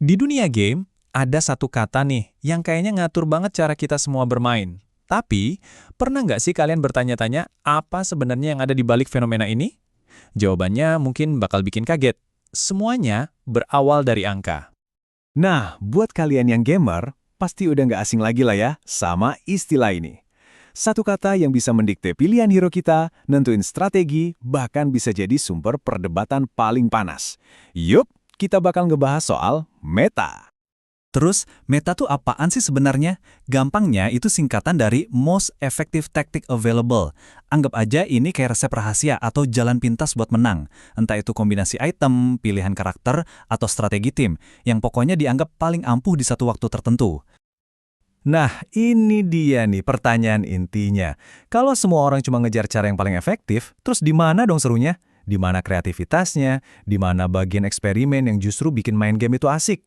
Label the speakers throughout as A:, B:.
A: Di dunia game, ada satu kata nih yang kayaknya ngatur banget cara kita semua bermain. Tapi, pernah nggak sih kalian bertanya-tanya apa sebenarnya yang ada di balik fenomena ini? Jawabannya mungkin bakal bikin kaget. Semuanya berawal dari angka.
B: Nah, buat kalian yang gamer, pasti udah nggak asing lagi lah ya sama istilah ini. Satu kata yang bisa mendikte pilihan hero kita, nentuin strategi, bahkan bisa jadi sumber perdebatan paling panas. Yup, kita bakal ngebahas soal meta.
C: Terus, meta tuh apaan sih sebenarnya? Gampangnya itu singkatan dari Most Effective Tactic Available. Anggap aja ini kayak resep rahasia atau jalan pintas buat menang. Entah itu kombinasi item, pilihan karakter, atau strategi tim, yang pokoknya dianggap paling ampuh di satu waktu tertentu.
B: Nah, ini dia nih pertanyaan intinya. Kalau semua orang cuma ngejar cara yang paling efektif, terus di mana dong serunya? Di mana kreativitasnya? Di mana bagian eksperimen yang justru bikin main game itu asik?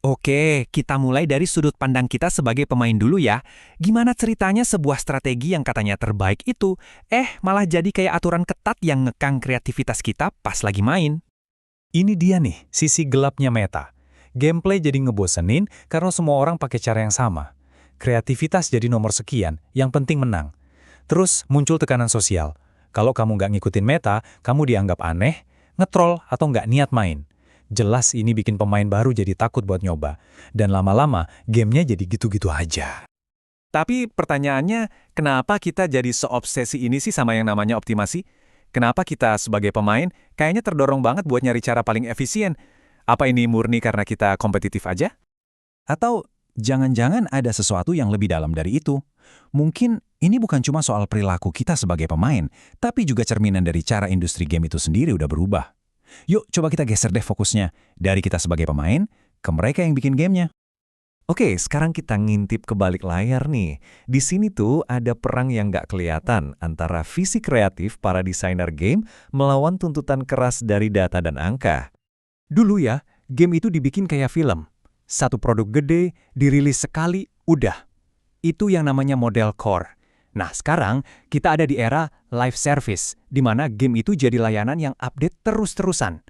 D: Oke, kita mulai dari sudut pandang kita sebagai pemain dulu ya. Gimana ceritanya sebuah strategi yang katanya terbaik itu, malah jadi kayak aturan ketat yang ngekang kreativitas kita pas lagi main.
A: Ini dia nih, sisi gelapnya meta. Gameplay jadi ngebosenin karena semua orang pakai cara yang sama. Kreativitas jadi nomor sekian, yang penting menang. Terus muncul tekanan sosial. Kalau kamu nggak ngikutin meta, kamu dianggap aneh, ngetrol, atau nggak niat main. Jelas ini bikin pemain baru jadi takut buat nyoba. Dan lama-lama, gamenya jadi gitu-gitu aja.
B: Tapi pertanyaannya, kenapa kita jadi seobsesi ini sih sama yang namanya optimasi? Kenapa kita sebagai pemain kayaknya terdorong banget buat nyari cara paling efisien? Apa ini murni karena kita kompetitif aja?
C: Atau jangan-jangan ada sesuatu yang lebih dalam dari itu? Mungkin ini bukan cuma soal perilaku kita sebagai pemain, tapi juga cerminan dari cara industri game itu sendiri udah berubah. Yuk, coba kita geser deh fokusnya. Dari kita sebagai pemain, ke mereka yang bikin gamenya.
B: Oke, sekarang kita ngintip ke balik layar nih. Di sini tuh ada perang yang nggak kelihatan antara visi kreatif para desainer game melawan tuntutan keras dari data dan angka. Dulu ya, game itu dibikin kayak film. Satu produk gede, dirilis sekali, udah. Itu yang namanya model core. Nah, sekarang kita ada di era live service, di mana game itu jadi layanan yang update terus-terusan.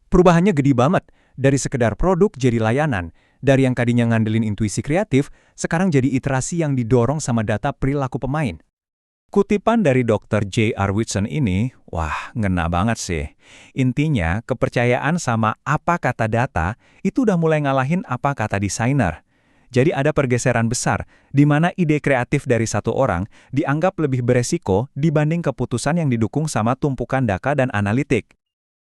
B: Perubahannya gede banget, dari sekedar produk jadi layanan, dari yang tadinya ngandelin intuisi kreatif, sekarang jadi iterasi yang didorong sama data perilaku pemain. Kutipan dari Dr. J.R. Whitson ini, wah, ngena banget sih. Intinya, kepercayaan sama apa kata data itu udah mulai ngalahin apa kata desainer. Jadi ada pergeseran besar, di mana ide kreatif dari satu orang dianggap lebih beresiko dibanding keputusan yang didukung sama tumpukan data dan analitik.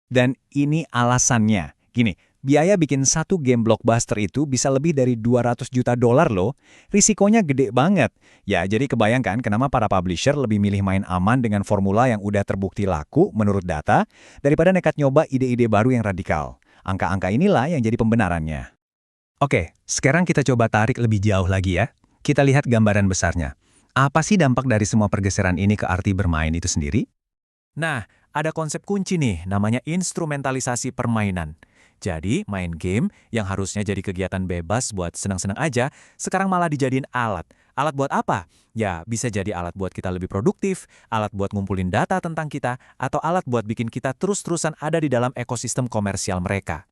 B: Dan ini alasannya. Gini, biaya bikin satu game blockbuster itu bisa lebih dari $200 juta loh. Risikonya gede banget. Ya, jadi kebayangkan kenapa para publisher lebih milih main aman dengan formula yang udah terbukti laku menurut data, daripada nekat nyoba ide-ide baru yang radikal. Angka-angka inilah yang jadi pembenarannya. Oke, sekarang kita coba tarik lebih jauh lagi ya. Kita lihat gambaran besarnya. Apa sih dampak dari semua pergeseran ini ke arti bermain itu sendiri? Nah, ada konsep kunci nih, namanya instrumentalisasi permainan. Jadi, main game yang harusnya jadi kegiatan bebas buat senang-senang aja, sekarang malah dijadiin alat. Alat buat apa? Ya, bisa jadi alat buat kita lebih produktif, alat buat ngumpulin data tentang kita, atau alat buat bikin kita terus-terusan ada di dalam ekosistem komersial mereka.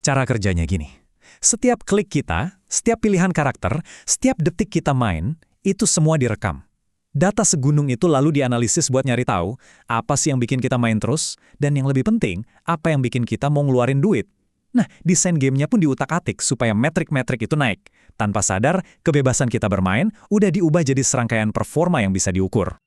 A: Cara kerjanya gini. Setiap klik kita, setiap pilihan karakter, setiap detik kita main, itu semua direkam. Data segunung itu lalu dianalisis buat nyari tahu apa sih yang bikin kita main terus, dan yang lebih penting, apa yang bikin kita mau ngeluarin duit. Nah, desain gamenya pun diutak-atik supaya metrik-metrik itu naik. Tanpa sadar, kebebasan kita bermain udah diubah jadi serangkaian performa yang bisa diukur.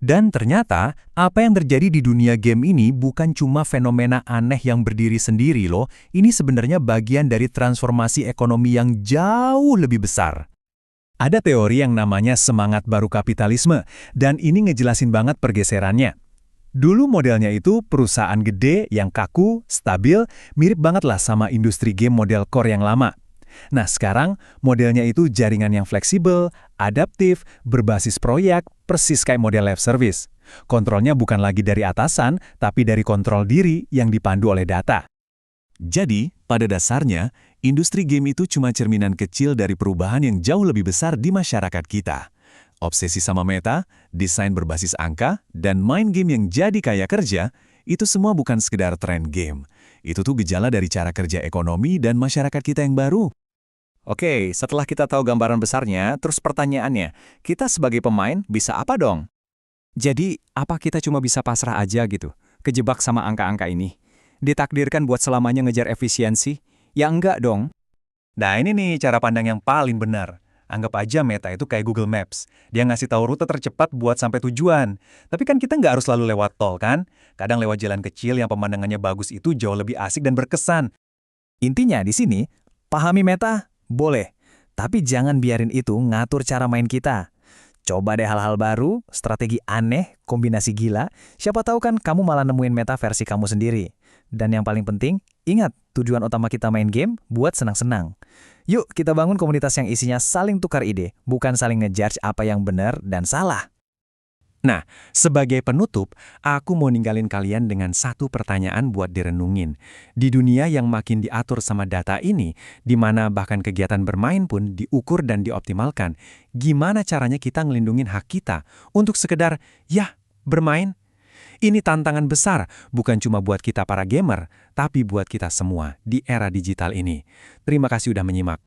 B: Dan ternyata, apa yang terjadi di dunia game ini bukan cuma fenomena aneh yang berdiri sendiri loh, ini sebenarnya bagian dari transformasi ekonomi yang jauh lebih besar. Ada teori yang namanya semangat baru kapitalisme, dan ini ngejelasin banget pergeserannya. Dulu modelnya itu perusahaan gede yang kaku, stabil, mirip banget lah sama industri game model core yang lama. Nah, sekarang modelnya itu jaringan yang fleksibel, adaptif, berbasis proyek, persis kayak model live service. Kontrolnya bukan lagi dari atasan, tapi dari kontrol diri yang dipandu oleh data. Jadi, pada dasarnya, industri game itu cuma cerminan kecil dari perubahan yang jauh lebih besar di masyarakat kita. Obsesi sama meta, desain berbasis angka, dan main game yang jadi kaya kerja, itu semua bukan sekedar tren game. Itu tuh gejala dari cara kerja ekonomi dan masyarakat kita yang baru.
C: Oke, setelah kita tahu gambaran besarnya, terus pertanyaannya, kita sebagai pemain bisa apa dong?
D: Jadi, apa kita cuma bisa pasrah aja gitu? Kejebak sama angka-angka ini? Ditakdirkan buat selamanya ngejar efisiensi? Ya enggak dong.
C: Nah ini nih cara pandang yang paling benar. Anggap aja Meta itu kayak Google Maps. Dia ngasih tahu rute tercepat buat sampai tujuan. Tapi kan kita nggak harus selalu lewat tol kan? Kadang lewat jalan kecil yang pemandangannya bagus itu jauh lebih asik dan berkesan.
E: Intinya di sini, pahami meta, boleh. Tapi jangan biarin itu ngatur cara main kita. Coba deh hal-hal baru, strategi aneh, kombinasi gila. Siapa tahu kan kamu malah nemuin meta versi kamu sendiri. Dan yang paling penting, ingat tujuan utama kita main game buat senang-senang. Yuk kita bangun komunitas yang isinya saling tukar ide, bukan saling ngejudge apa yang benar dan salah.
D: Nah, sebagai penutup, aku mau ninggalin kalian dengan satu pertanyaan buat direnungin. Di dunia yang makin diatur sama data ini, di mana bahkan kegiatan bermain pun diukur dan dioptimalkan, gimana caranya kita ngelindungin hak kita untuk sekedar, ya, bermain? Ini tantangan besar, bukan cuma buat kita para gamer, tapi buat kita semua di era digital ini. Terima kasih udah menyimak.